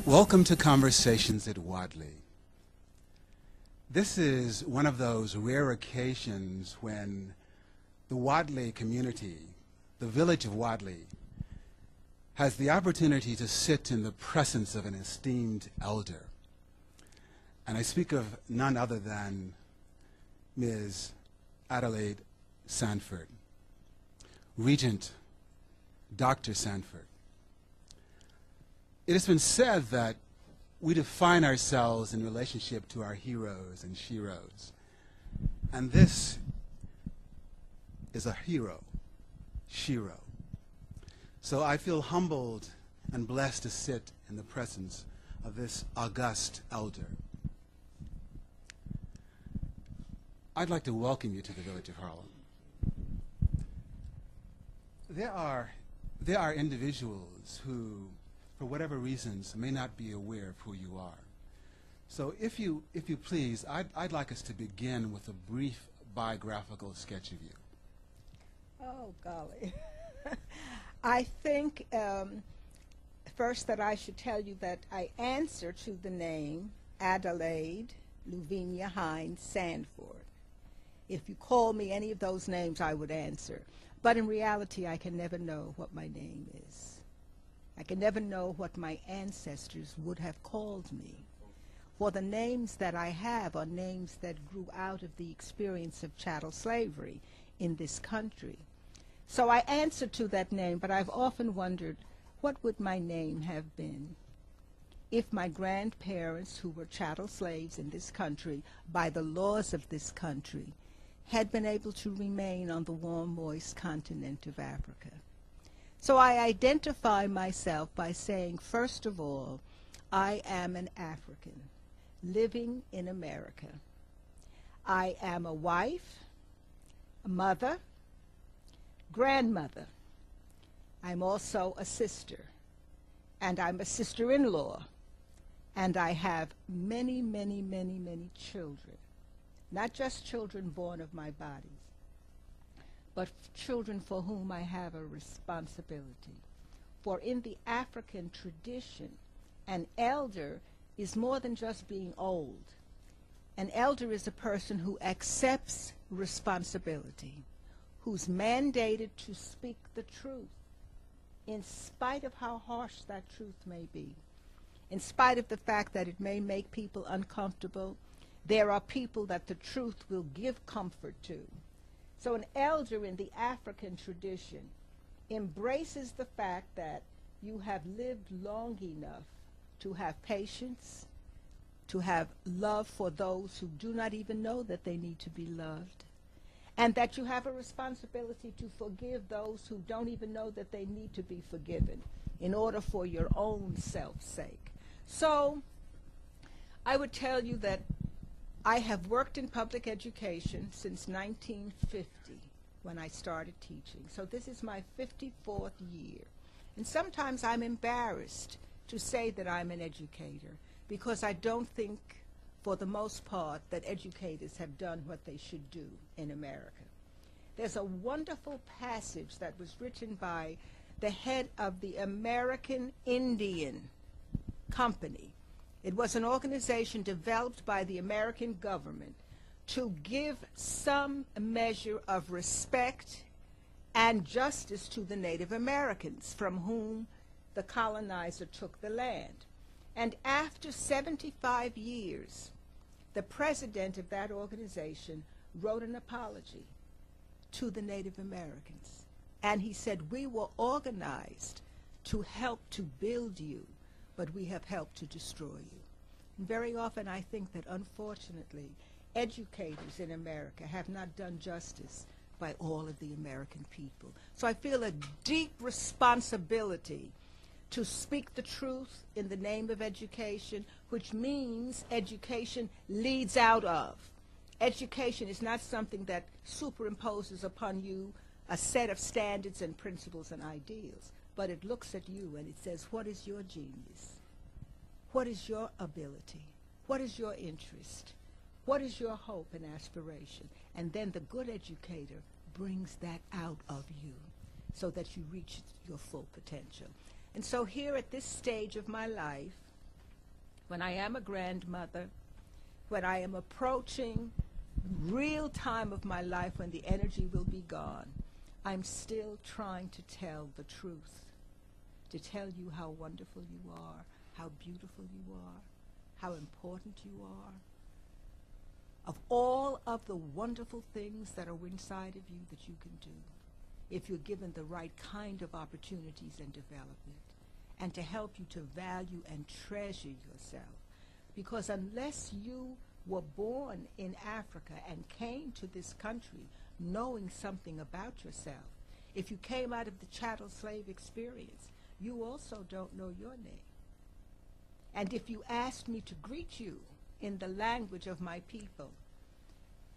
Welcome to Conversations at Wadley. This is one of those rare occasions when the Wadley community, the village of Wadley, has the opportunity to sit in the presence of an esteemed elder. And I speak of none other than Ms. Adelaide Sanford, Regent Dr. Sanford. It has been said that we define ourselves in relationship to our heroes and sheroes. And this is a hero, shero. So I feel humbled and blessed to sit in the presence of this august elder. I'd like to welcome you to the village of Harlem. There are individuals who, for whatever reasons, may not be aware of who you are. So if you please, I'd like us to begin with a brief biographical sketch of you. Oh, golly. I think first that I should tell you that I answer to the name Adelaide Luvinia Hines Sanford. If you call me any of those names, I would answer. But in reality, I can never know what my name is. I can never know what my ancestors would have called me. For the names that I have are names that grew out of the experience of chattel slavery in this country. So I answer to that name, but I've often wondered, what would my name have been if my grandparents, who were chattel slaves in this country, by the laws of this country, had been able to remain on the warm, moist continent of Africa? So I identify myself by saying, first of all, I am an African living in America. I am a wife, a mother, grandmother. I'm also a sister, and I'm a sister-in-law, and I have many, many, many, many children, not just children born of my body, but children for whom I have a responsibility. For in the African tradition, an elder is more than just being old. An elder is a person who accepts responsibility, who's mandated to speak the truth, in spite of how harsh that truth may be. In spite of the fact that it may make people uncomfortable, there are people that the truth will give comfort to. So an elder in the African tradition embraces the fact that you have lived long enough to have patience, to have love for those who do not even know that they need to be loved, and that you have a responsibility to forgive those who don't even know that they need to be forgiven in order for your own self's sake. So I would tell you that I have worked in public education since 1950 when I started teaching. So this is my 54th year. And sometimes I'm embarrassed to say that I'm an educator because I don't think, for the most part, that educators have done what they should do in America. There's a wonderful passage that was written by the head of the American Indian Company. It was an organization developed by the American government to give some measure of respect and justice to the Native Americans from whom the colonizer took the land. And after 75 years, the president of that organization wrote an apology to the Native Americans. And he said, we were organized to help to build you, but we have helped to destroy you. And very often I think that, unfortunately, educators in America have not done justice by all of the American people. So I feel a deep responsibility to speak the truth in the name of education, which means education leads out of. Education is not something that superimposes upon you a set of standards and principles and ideals, but it looks at you and it says, what is your genius? What is your ability? What is your interest? What is your hope and aspiration? And then the good educator brings that out of you so that you reach your full potential. And so here at this stage of my life, when I am a grandmother, when I am approaching real time of my life when the energy will be gone, I'm still trying to tell the truth, to tell you how wonderful you are, how beautiful you are, how important you are, of all of the wonderful things that are inside of you that you can do if you're given the right kind of opportunities and development, and to help you to value and treasure yourself. Because unless you were born in Africa and came to this country knowing something about yourself, if you came out of the chattel slave experience, you also don't know your name. And if you asked me to greet you in the language of my people,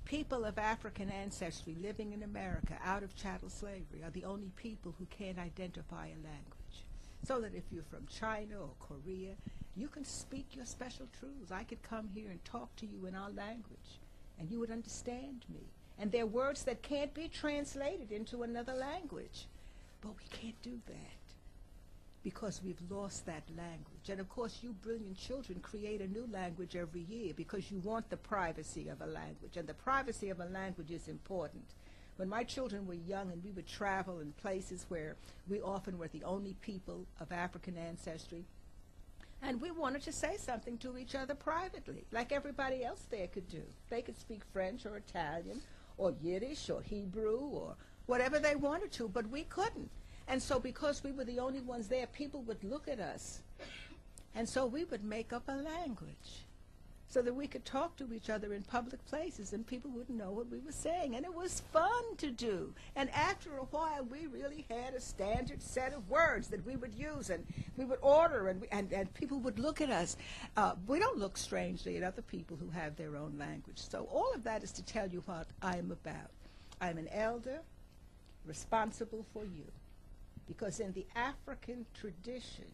people of African ancestry living in America out of chattel slavery are the only people who can't identify a language. So that if you're from China or Korea, you can speak your special truths. I could come here and talk to you in our language, and you would understand me. And there are words that can't be translated into another language. But we can't do that because we've lost that language. And of course, you brilliant children create a new language every year because you want the privacy of a language. And the privacy of a language is important. When my children were young and we would travel in places where we often were the only people of African ancestry, and we wanted to say something to each other privately, like everybody else there could do. They could speak French or Italian or Yiddish or Hebrew or whatever they wanted to, but we couldn't. And so because we were the only ones there, people would look at us. And so we would make up a language so that we could talk to each other in public places and people wouldn't know what we were saying. And it was fun to do. And after a while, we really had a standard set of words that we would use, and we would order, and people would look at us. We don't look strangely at other people who have their own language. So all of that is to tell you what I am about. I'm an elder responsible for you. Because in the African tradition,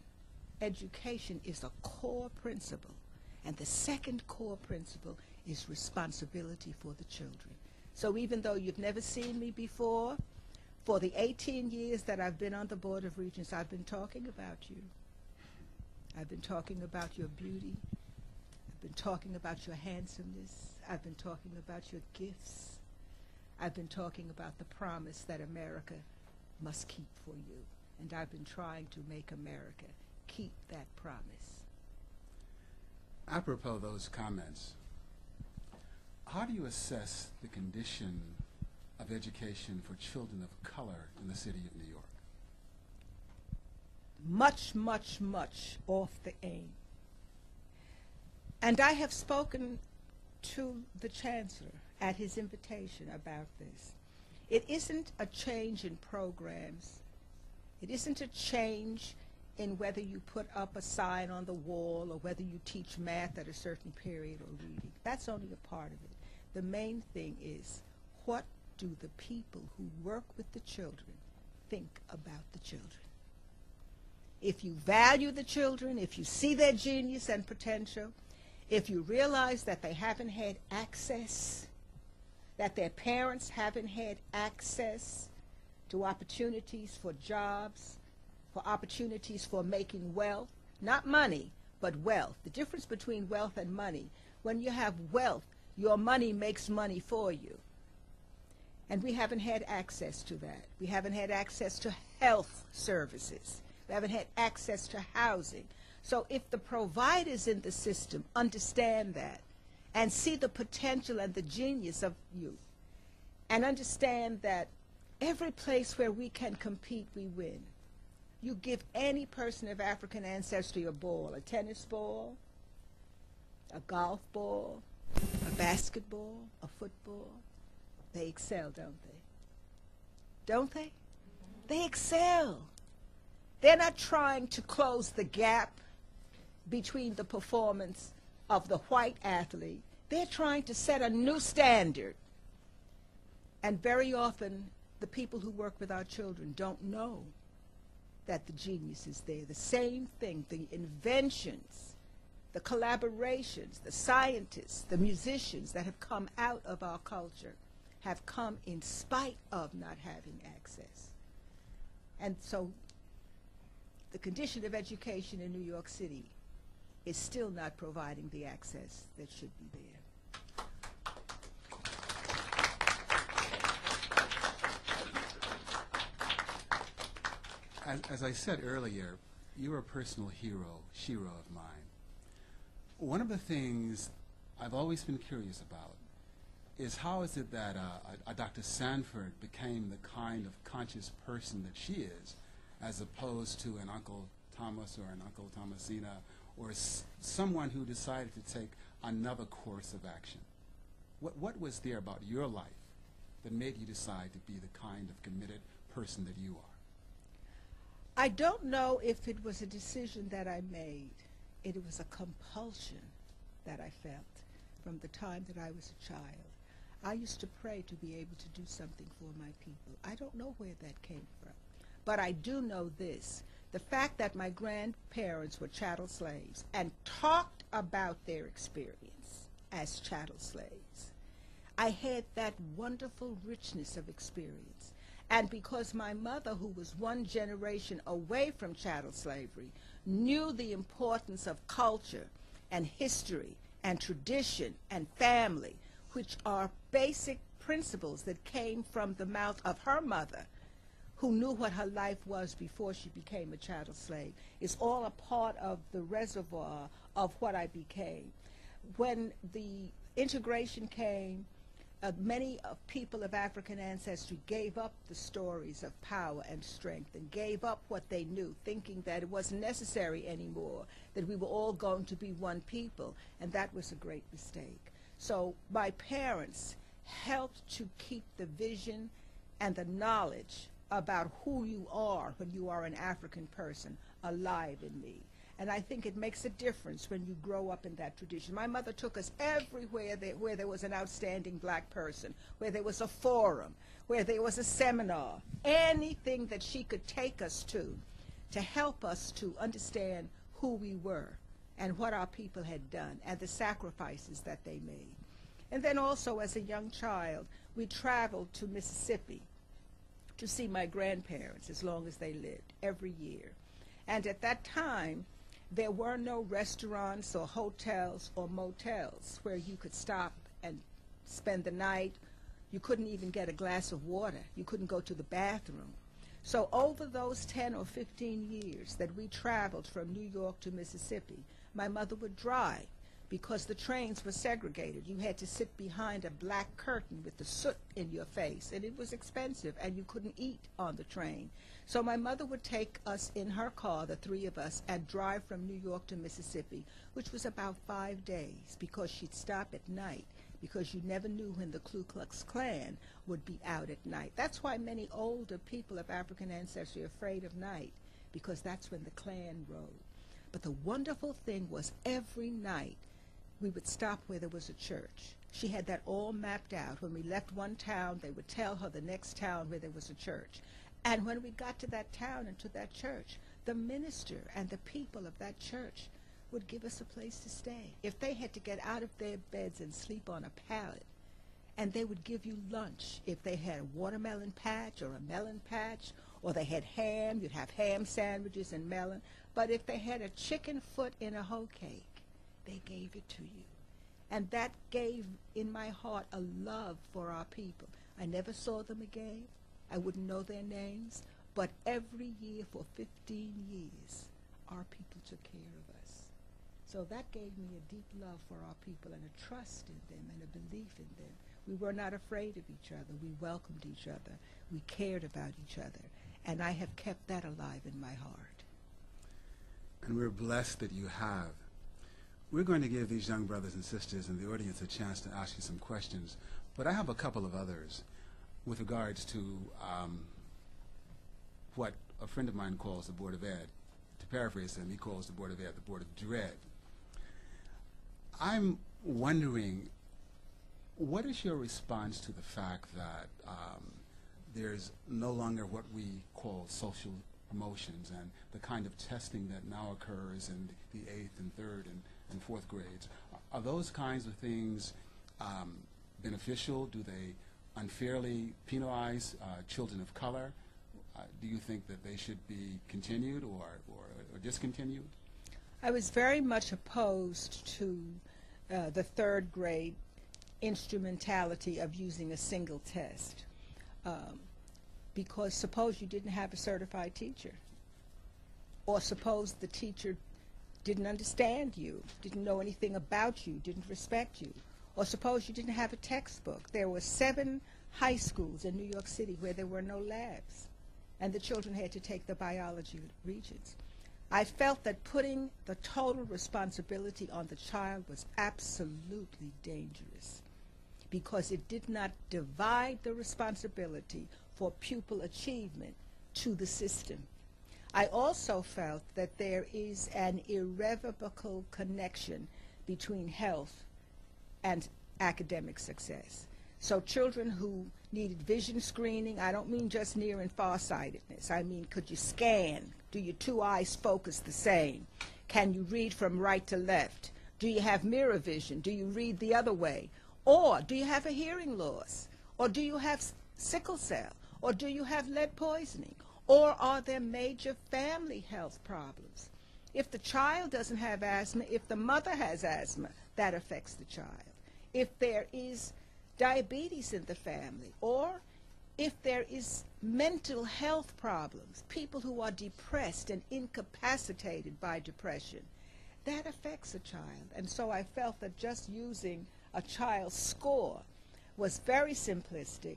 education is a core principle. And the second core principle is responsibility for the children. So even though you've never seen me before, for the 18 years that I've been on the Board of Regents, I've been talking about you. I've been talking about your beauty. I've been talking about your handsomeness. I've been talking about your gifts. I've been talking about the promise that America must keep for you. And I've been trying to make America keep that promise. Apropos of those comments, how do you assess the condition of education for children of color in the city of New York? Much, much, much off the aim. And I have spoken to the Chancellor at his invitation about this. It isn't a change in programs. It isn't a change in whether you put up a sign on the wall or whether you teach math at a certain period or reading. That's only a part of it. The main thing is, what do the people who work with the children think about the children? If you value the children, if you see their genius and potential, if you realize that they haven't had access, that their parents haven't had access to opportunities for jobs, for opportunities for making wealth, not money, but wealth. The difference between wealth and money, when you have wealth, your money makes money for you. And we haven't had access to that. We haven't had access to health services. We haven't had access to housing. So if the providers in the system understand that and see the potential and the genius of youth and understand that every place where we can compete, we win. You give any person of African ancestry a ball, a tennis ball, a golf ball, a basketball, a football, they excel, don't they? Don't they? They excel. They're not trying to close the gap between the performance of the white athlete. They're trying to set a new standard. And very often, the people who work with our children don't know that the genius is there. The same thing, the inventions, the collaborations, the scientists, the musicians that have come out of our culture have come in spite of not having access. And so the condition of education in New York City is still not providing the access that should be there. As I said earlier, you're a personal hero, Shiro of mine. One of the things I've always been curious about is how is it that a Dr. Sanford became the kind of conscious person that she is, as opposed to an Uncle Thomas or an Uncle Thomasina, or someone who decided to take another course of action? What was there about your life that made you decide to be the kind of committed person that you are? I don't know if it was a decision that I made. It was a compulsion that I felt from the time that I was a child. I used to pray to be able to do something for my people. I don't know where that came from. But I do know this. The fact that my grandparents were chattel slaves and talked about their experience as chattel slaves, I had that wonderful richness of experience. And because my mother, who was one generation away from chattel slavery, knew the importance of culture and history and tradition and family, which are basic principles that came from the mouth of her mother, who knew what her life was before she became a chattel slave, is all a part of the reservoir of what I became. When the integration came, many people of African ancestry gave up the stories of power and strength and gave up what they knew, thinking that it wasn't necessary anymore, that we were all going to be one people, and that was a great mistake. So my parents helped to keep the vision and the knowledge about who you are when you are an African person alive in me. And I think it makes a difference when you grow up in that tradition. My mother took us everywhere where there was an outstanding black person, where there was a forum, where there was a seminar, anything that she could take us to help us to understand who we were and what our people had done and the sacrifices that they made. And then also as a young child, we traveled to Mississippi to see my grandparents as long as they lived, every year. And at that time, there were no restaurants or hotels or motels where you could stop and spend the night. You couldn't even get a glass of water. You couldn't go to the bathroom. So over those 10 or 15 years that we traveled from New York to Mississippi, my mother would drive because the trains were segregated. You had to sit behind a black curtain with the soot in your face, and it was expensive, and you couldn't eat on the train. So my mother would take us in her car, the three of us, and drive from New York to Mississippi, which was about 5 days, because she'd stop at night, because you never knew when the Ku Klux Klan would be out at night. That's why many older people of African ancestry are afraid of night, because that's when the Klan rode. But the wonderful thing was every night we would stop where there was a church. She had that all mapped out. When we left one town, they would tell her the next town where there was a church. And when we got to that town and to that church, the minister and the people of that church would give us a place to stay. If they had to get out of their beds and sleep on a pallet, and they would give you lunch. If they had a watermelon patch or a melon patch, or they had ham, you'd have ham sandwiches and melon. But if they had a chicken foot in a hoe cake, they gave it to you. And that gave in my heart a love for our people. I never saw them again. I wouldn't know their names. But every year for 15 years, our people took care of us. So that gave me a deep love for our people and a trust in them and a belief in them. We were not afraid of each other. We welcomed each other. We cared about each other. And I have kept that alive in my heart. And we're blessed that you have. We're going to give these young brothers and sisters in the audience a chance to ask you some questions, but I have a couple of others with regards to what a friend of mine calls the Board of Ed. To paraphrase him, he calls the Board of Ed the Board of Dread. I'm wondering, what is your response to the fact that there's no longer what we call social promotions and the kind of testing that now occurs in the 8th and 3rd and 4th grades? Are those kinds of things beneficial? Do they unfairly penalize children of color? Do you think that they should be continued or discontinued? I was very much opposed to the third grade instrumentality of using a single test. Because suppose you didn't have a certified teacher, or suppose the teacher didn't understand you, didn't know anything about you, didn't respect you, or suppose you didn't have a textbook. There were 7 high schools in New York City where there were no labs, and the children had to take the biology regents. I felt that putting the total responsibility on the child was absolutely dangerous, because it did not divide the responsibility for pupil achievement to the system. I also felt that there is an irrevocable connection between health and academic success. So children who needed vision screening, I don't mean just near and farsightedness. I mean, could you scan? Do your 2 eyes focus the same? Can you read from right to left? Do you have mirror vision? Do you read the other way? Or do you have a hearing loss? Or do you have sickle cell? Or do you have lead poisoning? Or are there major family health problems? If the child doesn't have asthma, if the mother has asthma, that affects the child. If there is diabetes in the family, or if there is mental health problems, people who are depressed and incapacitated by depression, that affects a child. And so I felt that just using a child's score was very simplistic,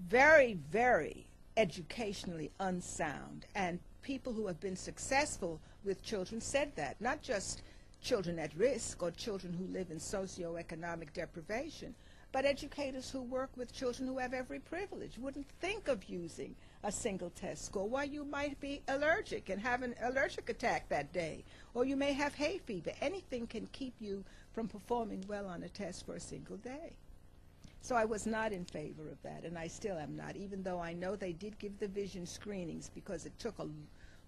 very, very educationally unsound. And people who have been successful with children said that, not just children at risk or children who live in socioeconomic deprivation, but educators who work with children who have every privilege wouldn't think of using a single test score. Why, you might be allergic and have an allergic attack that day, or you may have hay fever. Anything can keep you from performing well on a test for a single day. So I was not in favor of that, and I still am not, even though I know they did give the vision screenings, because it took a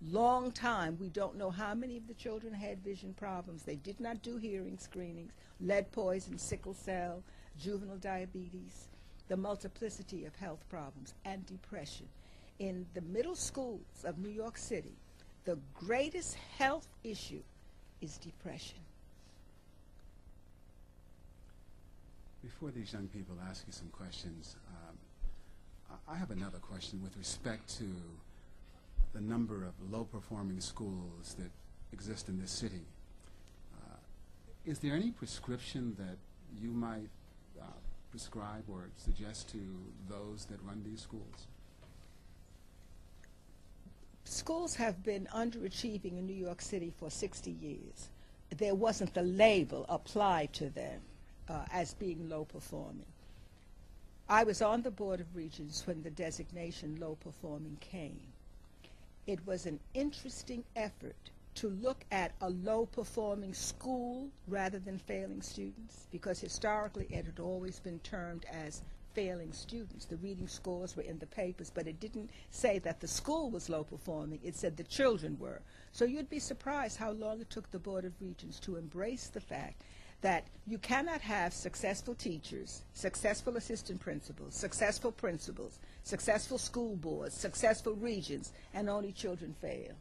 long time. We don't know how many of the children had vision problems. They did not do hearing screenings, lead poison, sickle cell, juvenile diabetes, the multiplicity of health problems, and depression. In the middle schools of New York City, the greatest health issue is depression. Before these young people ask you some questions, I have another question with respect to the number of low-performing schools that exist in this city. Is there any prescription that you might prescribe or suggest to those that run these schools? Schools have been underachieving in New York City for 60 years. There wasn't the label applied to them as being low-performing. I was on the Board of Regents when the designation low-performing came. It was an interesting effort to look at a low-performing school rather than failing students, because historically it had always been termed as failing students. The reading scores were in the papers, but it didn't say that the school was low-performing. It said the children were. So you'd be surprised how long it took the Board of Regents to embrace the fact that you cannot have successful teachers, successful assistant principals, successful school boards, successful regents, and only children fail.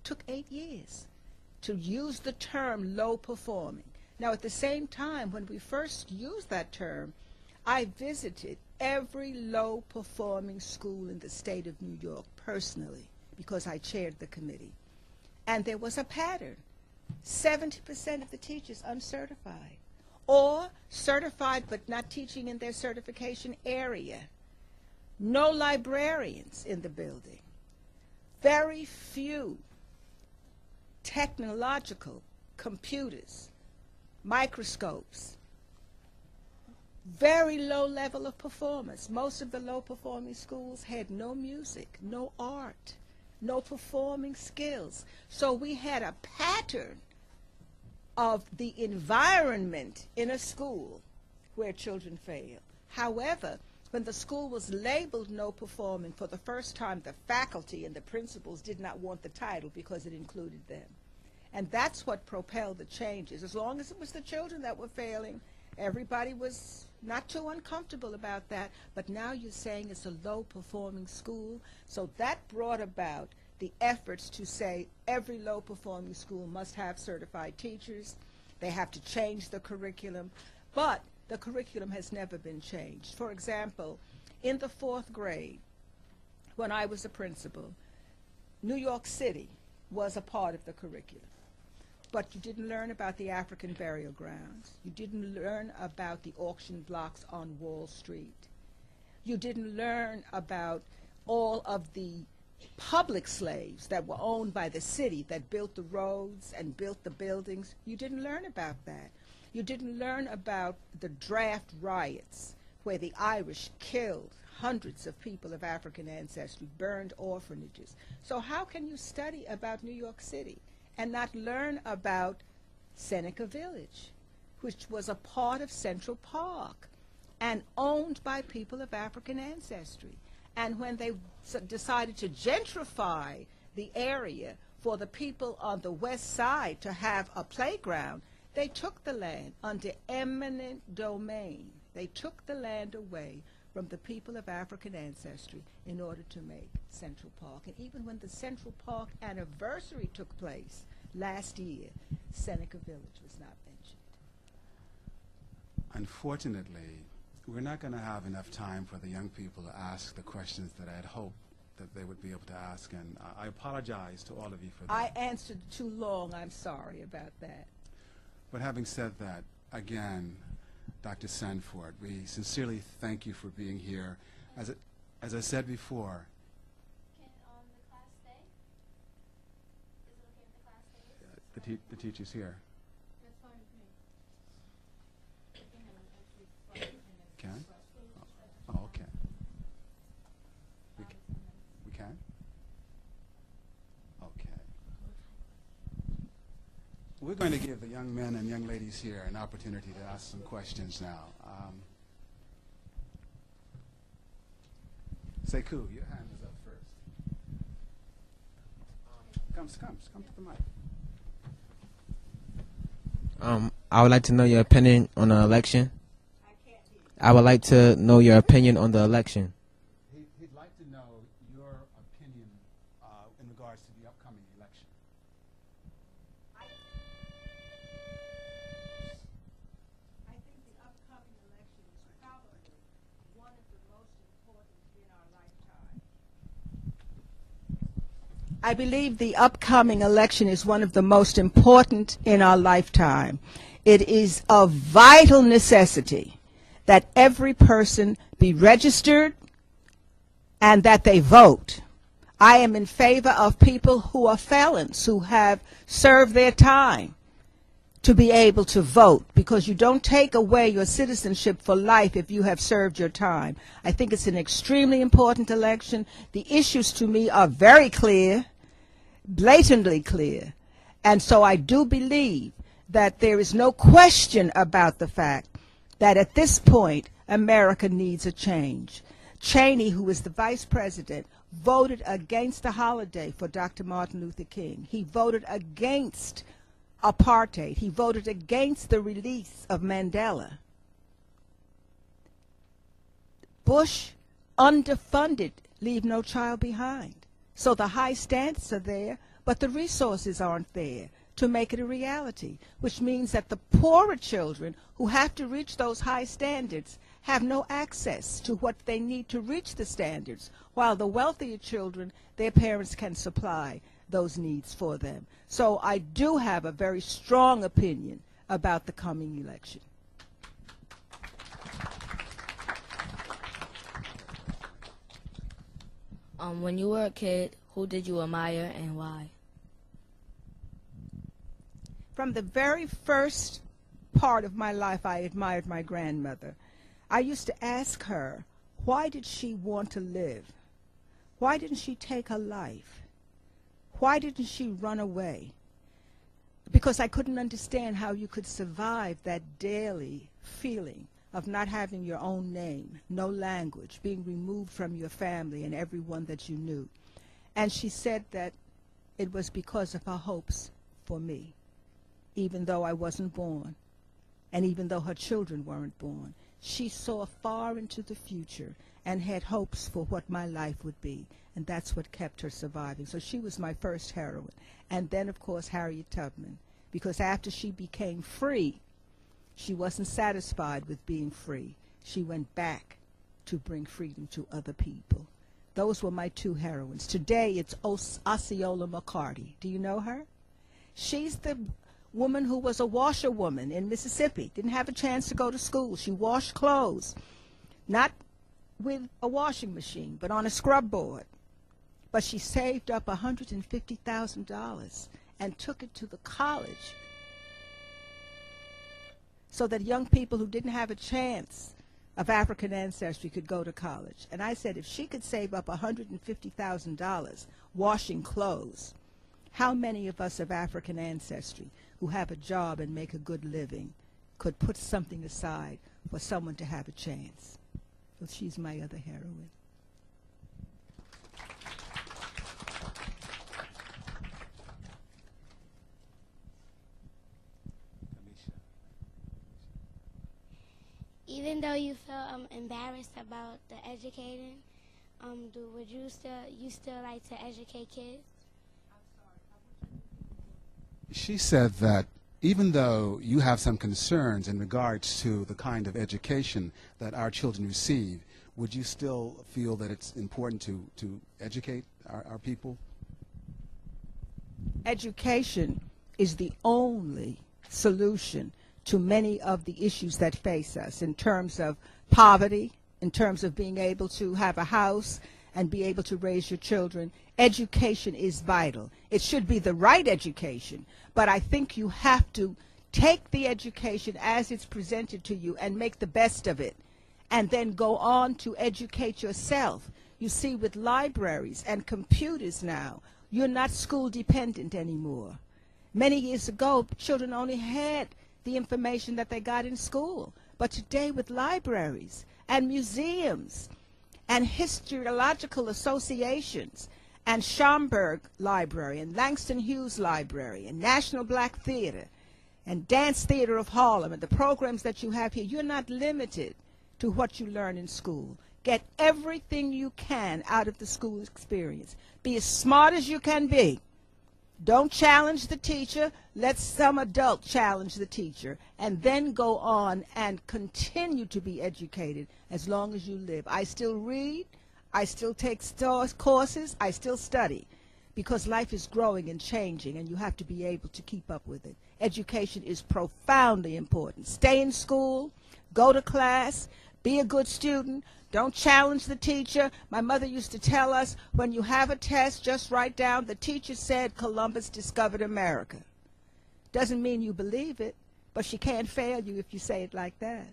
Took 8 years to use the term low performing. Now, at the same time, when we first used that term, I visited every low performing school in the state of New York personally, because I chaired the committee. And there was a pattern. 70% of the teachers uncertified, or certified but not teaching in their certification area. No librarians in the building. Very few technological computers, microscopes. Very low level of performance. Most of the low performing schools had no music, no art, no performing skills. So we had a pattern of the environment in a school where children fail. However, when the school was labeled no performing, for the first time the faculty and the principals did not want the title because it included them. And that's what propelled the changes. As long as it was the children that were failing, everybody was not too uncomfortable about that. But now you're saying it's a low performing school. So that brought about the efforts to say every low-performing school must have certified teachers. They have to change the curriculum, but the curriculum has never been changed. For example, in the 4th grade, when I was a principal, New York City was a part of the curriculum. But you didn't learn about the African burial grounds. You didn't learn about the auction blocks on Wall Street. You didn't learn about all of the public slaves that were owned by the city that built the roads and built the buildings. You didn't learn about that. You didn't learn about the draft riots where the Irish killed hundreds of people of African ancestry, burned orphanages. So how can you study about New York City and not learn about Seneca Village, which was a part of Central Park and owned by people of African ancestry? And when they decided to gentrify the area for the people on the west side to have a playground, they took the land under eminent domain. They took the land away from the people of African ancestry in order to make Central Park. And even when the Central Park anniversary took place last year, Seneca Village was not mentioned. Unfortunately, we're not going to have enough time for the young people to ask the questions that I had hoped that they would be able to ask, and I apologize to all of you for that. I answered too long. I'm sorry about that. But having said that, again, Dr. Sanford, we sincerely thank you for being here. As I said before, Can the class stay? Is it okay if the class stays? the teacher's here. That's fine with me. Can? Oh, okay. We can? Okay. We're going to give the young men and young ladies here an opportunity to ask some questions now. Sekou, your hand is up first. Come to the mic. I would like to know your opinion on the election. I would like to know your opinion on the election. He'd like to know your opinion in regards to the upcoming election. I think the upcoming election is probably one of the most important in our lifetime. I believe the upcoming election is one of the most important in our lifetime. It is of vital necessity that every person be registered and that they vote. I am in favor of people who are felons, who have served their time, to be able to vote, because you don't take away your citizenship for life if you have served your time. I think it's an extremely important election. The issues to me are very clear, blatantly clear, and so I do believe that there is no question about the fact that at this point, America needs a change. Cheney, who is the vice president, voted against a holiday for Dr. Martin Luther King. He voted against apartheid. He voted against the release of Mandela. Bush, underfunded, leave no child behind. So the high standards are there, but the resources aren't there to make it a reality, which means that the poorer children who have to reach those high standards have no access to what they need to reach the standards, while the wealthier children, their parents can supply those needs for them. So I do have a very strong opinion about the coming election. When you were a kid, who did you admire and why? From the very first part of my life, I admired my grandmother. I used to ask her, why did she want to live? Why didn't she take her life? Why didn't she run away? Because I couldn't understand how you could survive that daily feeling of not having your own name, no language, being removed from your family and everyone that you knew. And she said that it was because of her hopes for me, even though I wasn't born, and even though her children weren't born. She saw far into the future, and had hopes for what my life would be. And that's what kept her surviving. So she was my first heroine. And then, of course, Harriet Tubman, because after she became free, she wasn't satisfied with being free. She went back to bring freedom to other people. Those were my two heroines. Today, it's Osceola McCarty. Do you know her? She's the woman who was a washerwoman in Mississippi, didn't have a chance to go to school. She washed clothes, not with a washing machine, but on a scrub board. But she saved up $150,000 and took it to the college so that young people who didn't have a chance of African ancestry could go to college. And I said, if she could save up $150,000 washing clothes, how many of us of African ancestry who have a job and make a good living could put something aside for someone to have a chance? So she's my other heroine. Even though you feel embarrassed about the educating, would you still like to educate kids? She said that even though you have some concerns in regards to the kind of education that our children receive, would you still feel that it's important to educate our people? Education is the only solution to many of the issues that face us in terms of poverty, in terms of being able to have a house and be able to raise your children. Education is vital. It should be the right education, but I think you have to take the education as it's presented to you and make the best of it, and then go on to educate yourself. You see, with libraries and computers now, you're not school dependent anymore. Many years ago, children only had the information that they got in school. But today, with libraries and museums and historiological associations and Schomburg Library and Langston Hughes Library and National Black Theater and Dance Theater of Harlem and the programs that you have here, you're not limited to what you learn in school. Get everything you can out of the school experience. Be as smart as you can be. Don't challenge the teacher. Let some adult challenge the teacher, and then go on and continue to be educated as long as you live. I still read. I still take courses. I still study, because life is growing and changing, and you have to be able to keep up with it. Education is profoundly important. Stay in school. Go to class. Be a good student. Don't challenge the teacher. My mother used to tell us, when you have a test, just write down, the teacher said Columbus discovered America. Doesn't mean you believe it, but she can't fail you if you say it like that.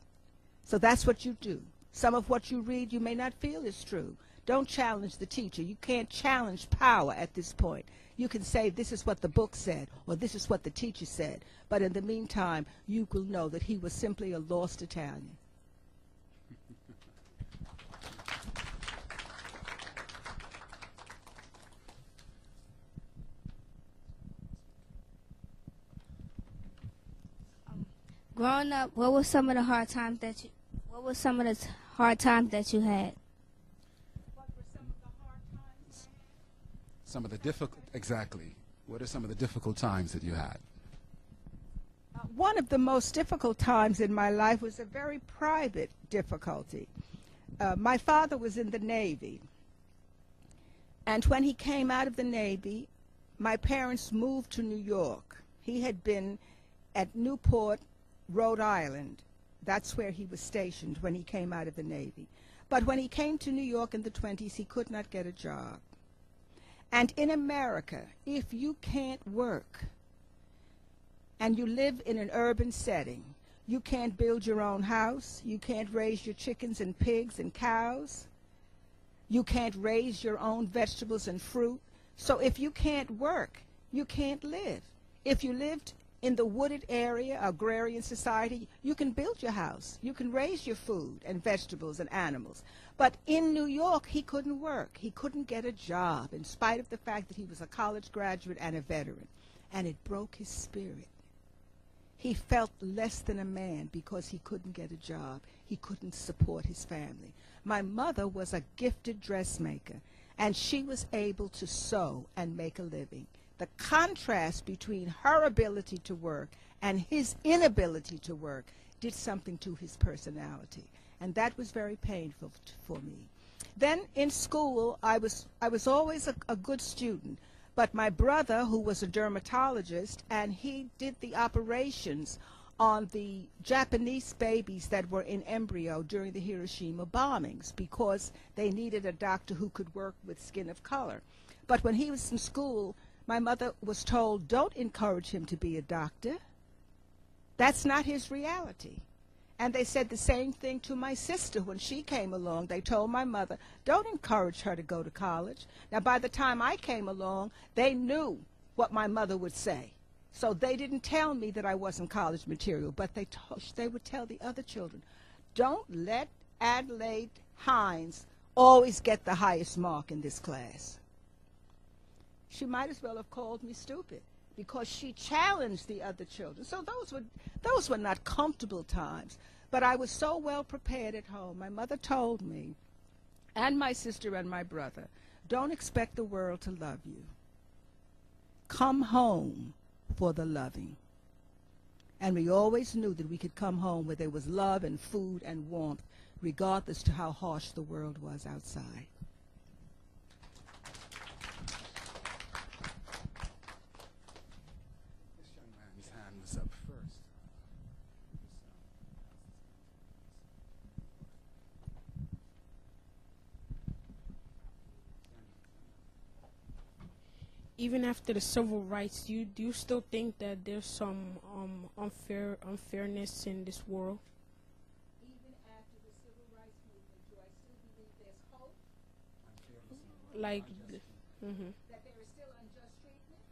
So that's what you do. Some of what you read you may not feel is true. Don't challenge the teacher. You can't challenge power at this point. You can say, this is what the book said, or this is what the teacher said. But in the meantime, you will know that he was simply a lost Italian. Growing up, what were some of the hard times that you had? What were some of the hard times? Some of the difficult, exactly. What are some of the difficult times that you had? One of the most difficult times in my life was a very private difficulty. My father was in the Navy, and when he came out of the Navy, my parents moved to New York. He had been at Newport, Rhode Island. That's where he was stationed when he came out of the Navy. But when he came to New York in the 20s, he could not get a job. And in America, if you can't work and you live in an urban setting, you can't build your own house, you can't raise your chickens and pigs and cows, you can't raise your own vegetables and fruit. So if you can't work, you can't live. If you lived in the wooded area, agrarian society, you can build your house. You can raise your food and vegetables and animals. But in New York, he couldn't work. He couldn't get a job, in spite of the fact that he was a college graduate and a veteran. And it broke his spirit. he felt less than a man because he couldn't get a job. He couldn't support his family. My mother was a gifted dressmaker, and she was able to sew and make a living. The contrast between her ability to work and his inability to work did something to his personality, and that was very painful for me. Then in school, I was always a good student, but my brother, who was a dermatologist, and he did the operations on the Japanese babies that were in embryo during the Hiroshima bombings because they needed a doctor who could work with skin of color. But when he was in school, my mother was told, don't encourage him to be a doctor. That's not his reality. And they said the same thing to my sister when she came along. They told my mother, don't encourage her to go to college. Now, by the time I came along, they knew what my mother would say. So they didn't tell me that I wasn't college material, but they would tell the other children, don't let Adelaide Hines always get the highest mark in this class. She might as well have called me stupid, because she challenged the other children. So those were not comfortable times. But I was so well prepared at home. My mother told me, and my sister and my brother, don't expect the world to love you. Come home for the loving. And we always knew that we could come home where there was love and food and warmth, regardless to how harsh the world was outside. Even after the civil rights, do you still think that there's some unfairness in this world? Even after the civil rights movement, do I still believe there's hope? Like, That there is still unjust treatment?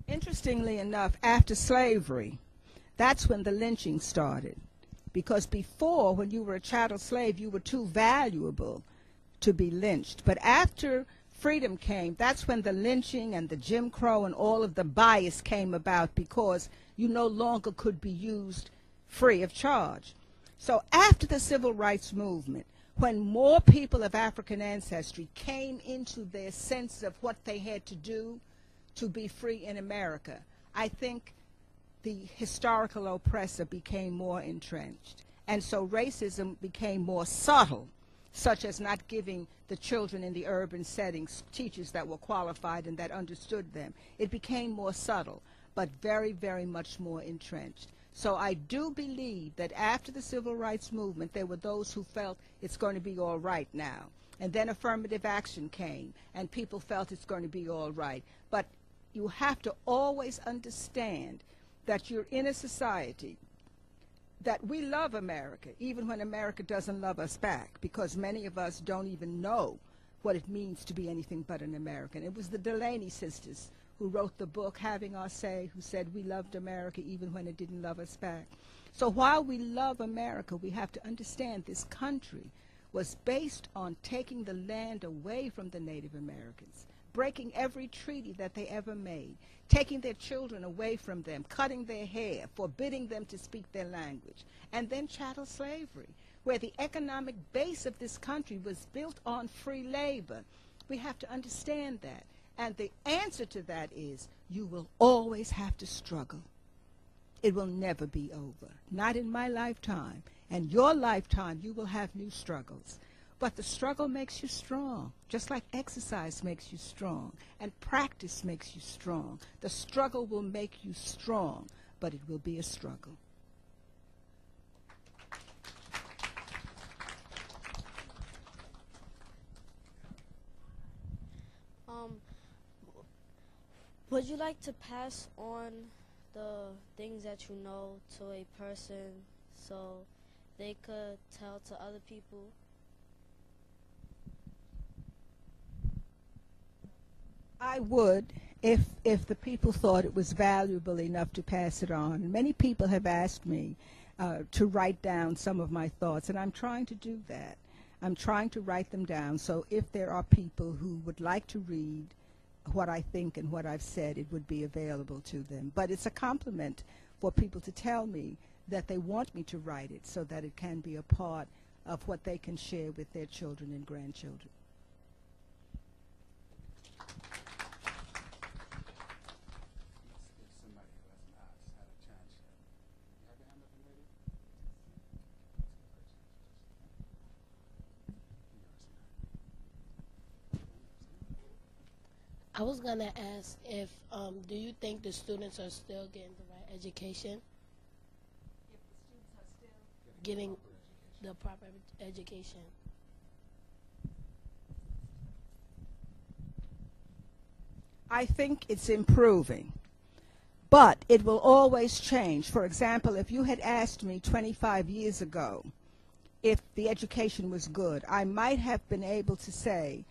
Interestingly enough, after slavery, that's when the lynching started. Because before, when you were a chattel slave, you were too valuable to be lynched. But after freedom came, that's when the lynching and the Jim Crow and all of the bias came about, because you no longer could be used free of charge. So after the civil rights movement, when more people of African ancestry came into their sense of what they had to do to be free in America, I think the historical oppressor became more entrenched. And so racism became more subtle, such as not giving the children in the urban settings teachers that were qualified and that understood them. It became more subtle, but very, very much more entrenched. So I do believe that after the civil rights movement, there were those who felt it's going to be all right now. And then affirmative action came, and people felt it's going to be all right. But you have to always understand that you're in a society that we love America, even when America doesn't love us back, because many of us don't even know what it means to be anything but an American. It was the Delaney sisters who wrote the book, Having Our Say, who said we loved America even when it didn't love us back. So while we love America, we have to understand this country was based on taking the land away from the Native Americans, breaking every treaty that they ever made, taking their children away from them, cutting their hair, forbidding them to speak their language, and then chattel slavery, where the economic base of this country was built on free labor. We have to understand that. And the answer to that is you will always have to struggle. It will never be over. Not in my lifetime. And your lifetime, you will have new struggles. But the struggle makes you strong, just like exercise makes you strong, and practice makes you strong. The struggle will make you strong, but it will be a struggle. Would you like to pass on the things that you know to a person so they could tell to other people? I would, if the people thought it was valuable enough to pass it on. Many people have asked me to write down some of my thoughts, and I'm trying to do that. I'm trying to write them down, so if there are people who would like to read what I think and what I've said, it would be available to them. But it's a compliment for people to tell me that they want me to write it so that it can be a part of what they can share with their children and grandchildren. I was gonna ask if do you think the students are still getting the right education? If the students are still getting the proper education. I think it's improving, but it will always change. For example, if you had asked me 25 years ago if the education was good, I might have been able to say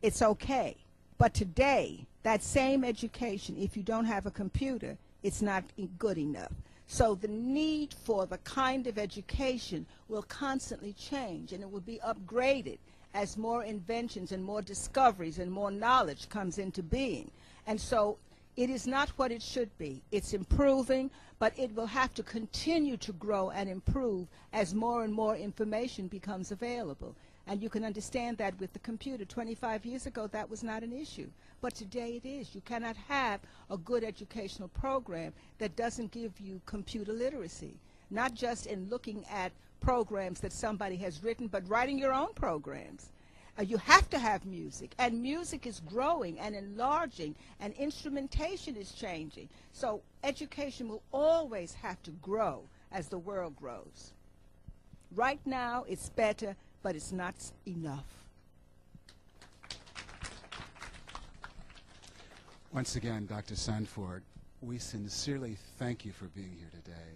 it's okay. But today, that same education, if you don't have a computer, it's not good enough. So the need for the kind of education will constantly change, and it will be upgraded as more inventions and more discoveries and more knowledge comes into being. And so it is not what it should be. It's improving, but it will have to continue to grow and improve as more and more information becomes available. And you can understand that with the computer. 25 years ago, that was not an issue. But today it is. You cannot have a good educational program that doesn't give you computer literacy, not just in looking at programs that somebody has written, but writing your own programs. You have to have music, and music is growing and enlarging, and instrumentation is changing. So education will always have to grow as the world grows. Right now, it's better, but it's not enough. Once again, Dr. Sanford, we sincerely thank you for being here today.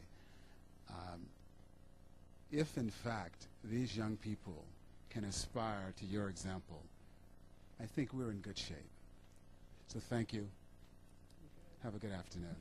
If, in fact, these young people can aspire to your example, I think we're in good shape. So thank you. Have a good afternoon.